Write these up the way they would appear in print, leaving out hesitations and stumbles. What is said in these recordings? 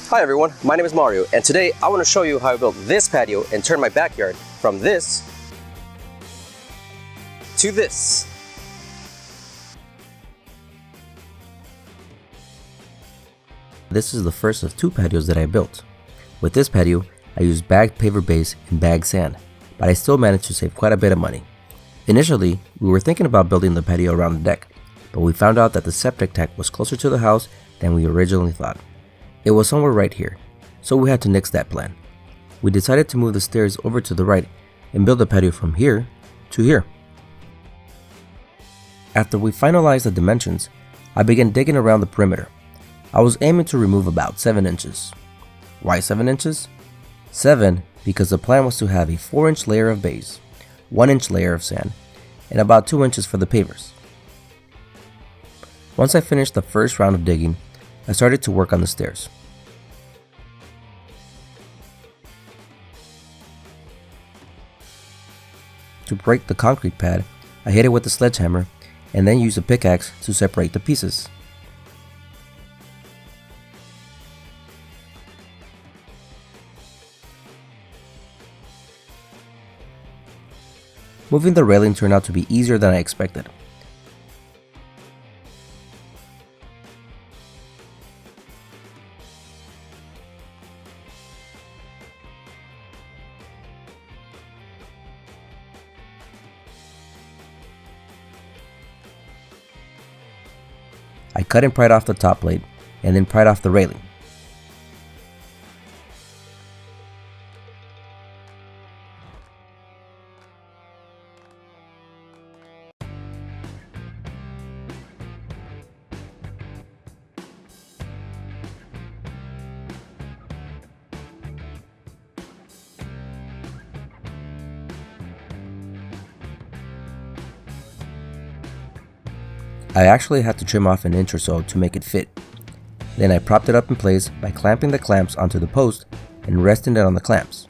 Hi everyone, my name is Mario, and today I want to show you how I built this patio and turned my backyard from this to this. This is the first of two patios that I built. With this patio, I used bagged paver base and bagged sand, but I still managed to save quite a bit of money. Initially, we were thinking about building the patio around the deck, but we found out that the septic tank was closer to the house than we originally thought. It was somewhere right here, so we had to nix that plan. We decided to move the stairs over to the right and build the patio from here to here. After we finalized the dimensions, I began digging around the perimeter. I was aiming to remove about 7 inches. Why 7 inches? 7 because the plan was to have a 4-inch layer of base, 1-inch layer of sand, and about 2 inches for the pavers. Once I finished the first round of digging, I started to work on the stairs. To break the concrete pad, I hit it with a sledgehammer and then used a pickaxe to separate the pieces. Moving the railing turned out to be easier than I expected. I cut and pried off the top plate and then pried off the railing. I actually had to trim off an inch or so to make it fit. Then I propped it up in place by clamping the clamps onto the post and resting it on the clamps.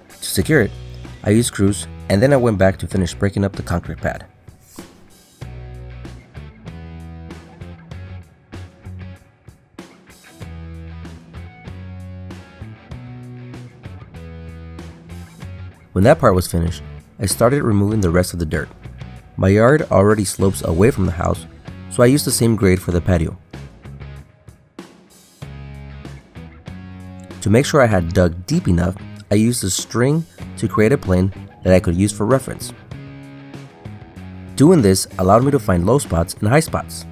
To secure it, I used screws and then I went back to finish breaking up the concrete pad. When that part was finished, I started removing the rest of the dirt. My yard already slopes away from the house, so I used the same grade for the patio. To make sure I had dug deep enough, I used a string to create a plane that I could use for reference. Doing this allowed me to find low spots and high spots.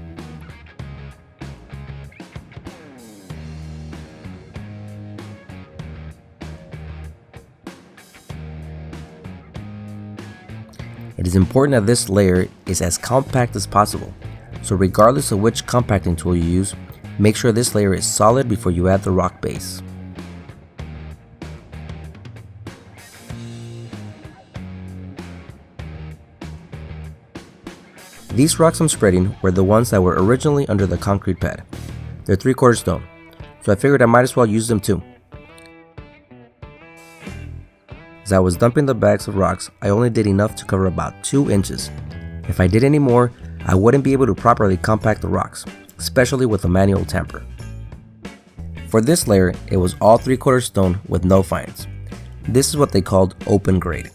It is important that this layer is as compact as possible, so regardless of which compacting tool you use, make sure this layer is solid before you add the rock base. These rocks I'm spreading were the ones that were originally under the concrete pad. They're 3/4 stone, so I figured I might as well use them too. As I was dumping the bags of rocks, I only did enough to cover about 2 inches. If I did any more, I wouldn't be able to properly compact the rocks, especially with a manual tamper. For this layer, it was all 3/4 stone with no fines. This is what they called open grade.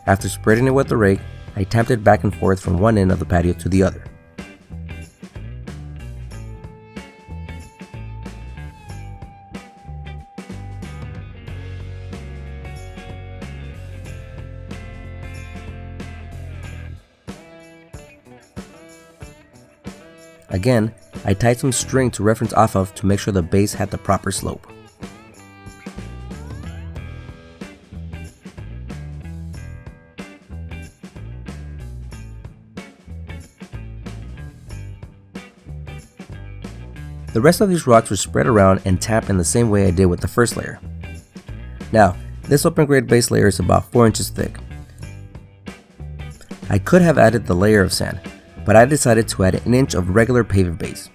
After spreading it with the rake, I tamped it back and forth from one end of the patio to the other. Again, I tied some string to reference off of to make sure the base had the proper slope. The rest of these rocks were spread around and tapped in the same way I did with the first layer. Now, this open grade base layer is about 4 inches thick. I could have added the layer of sand, but I decided to add an inch of regular paver base.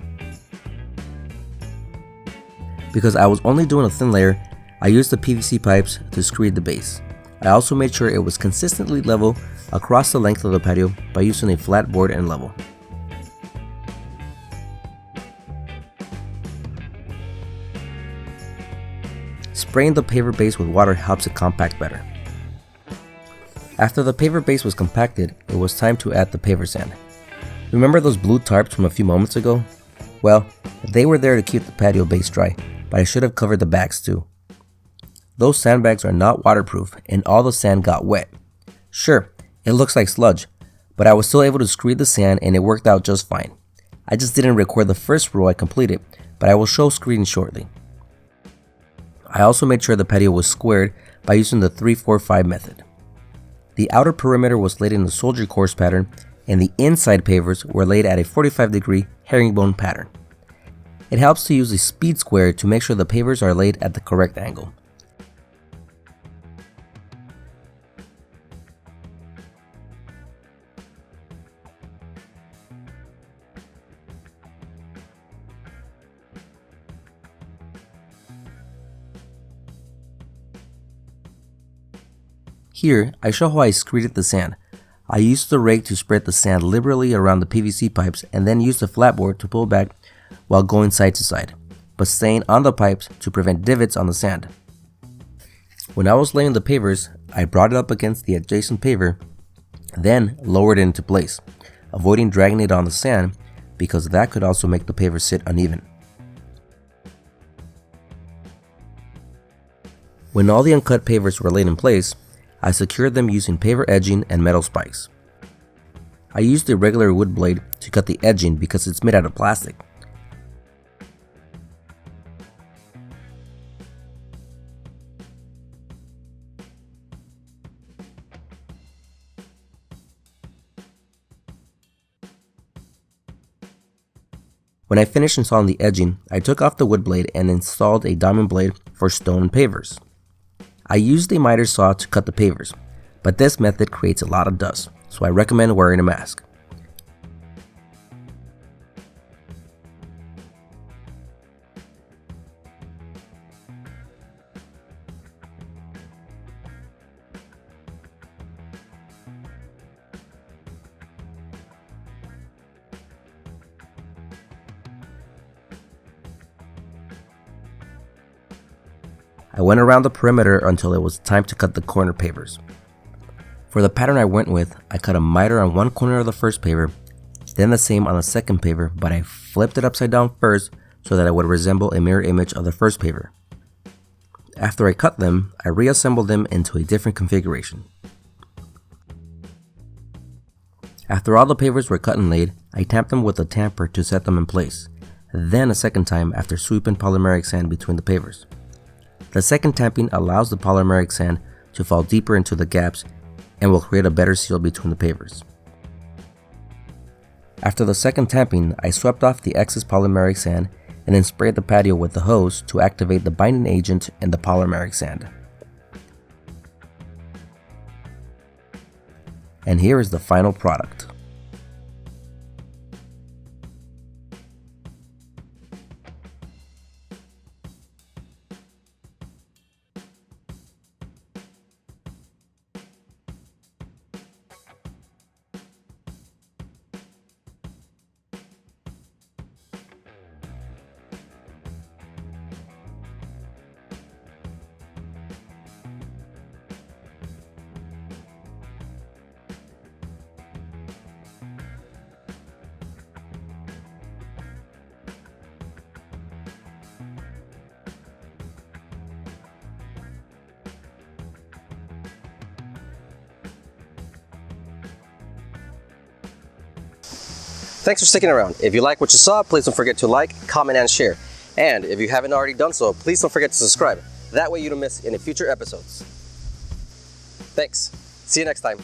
Because I was only doing a thin layer, I used the PVC pipes to screed the base. I also made sure it was consistently level across the length of the patio by using a flat board and level. Spraying the paver base with water helps it compact better. After the paver base was compacted, it was time to add the paver sand. Remember those blue tarps from a few moments ago? Well, they were there to keep the patio base dry, but I should have covered the bags too. Those sandbags are not waterproof and all the sand got wet. Sure, it looks like sludge, but I was still able to screed the sand and it worked out just fine. I just didn't record the first row I completed, but I will show screeding shortly. I also made sure the patio was squared by using the 3-4-5 method. The outer perimeter was laid in the soldier course pattern and the inside pavers were laid at a 45-degree herringbone pattern. It helps to use a speed square to make sure the pavers are laid at the correct angle. Here, I show how I screeded the sand. I used the rake to spread the sand liberally around the PVC pipes and then used the flatboard to pull back while going side to side, but staying on the pipes to prevent divots on the sand. When I was laying the pavers, I brought it up against the adjacent paver, then lowered it into place, avoiding dragging it on the sand because that could also make the paver sit uneven. When all the uncut pavers were laid in place, I secured them using paver edging and metal spikes. I used a regular wood blade to cut the edging because it's made out of plastic. When I finished installing the edging, I took off the wood blade and installed a diamond blade for stone pavers. I used a miter saw to cut the pavers, but this method creates a lot of dust, so I recommend wearing a mask. I went around the perimeter until it was time to cut the corner pavers. For the pattern I went with, I cut a miter on one corner of the first paver, then the same on the second paver, but I flipped it upside down first so that it would resemble a mirror image of the first paver. After I cut them, I reassembled them into a different configuration. After all the pavers were cut and laid, I tamped them with a tamper to set them in place, then a second time after sweeping polymeric sand between the pavers. The second tamping allows the polymeric sand to fall deeper into the gaps and will create a better seal between the pavers. After the second tamping, I swept off the excess polymeric sand and then sprayed the patio with the hose to activate the binding agent and the polymeric sand. And here is the final product. Thanks for sticking around. If you like what you saw, please don't forget to like, comment, and share. And if you haven't already done so, please don't forget to subscribe. That way you don't miss any future episodes. Thanks. See you next time.